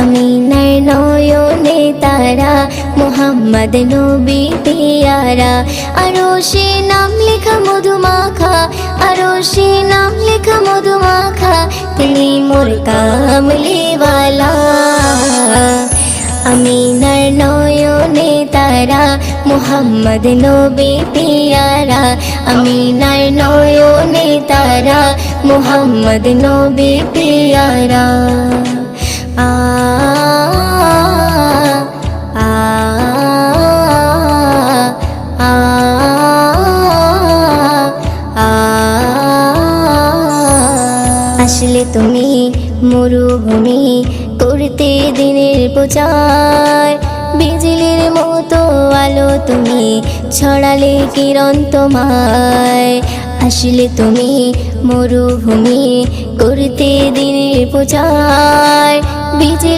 আমিনার নয়নে তারা, মুহাম্মদ নবী পিয়ারা। আরশে নাম লেখা মধুমাখা, আরশে নাম লেখা মধুমাখা, তিনি মোর কামলিওয়ালা। আমিনার নয়নে তারা, মুহাম্মদ নবী পিয়ারা। আমিনার নয়নে তারা, মুহাম্মদ নবী পিয়ারা। আ আ আ আ আসলে তুমি মরুভূমি করতে দিনের প্রচার, বিজলির মতো আলো তুমি ছড়ালে কিরণ তোমায়। আসলে তুমি মরুভূমি করতে দিনের প্রচার, বিজলি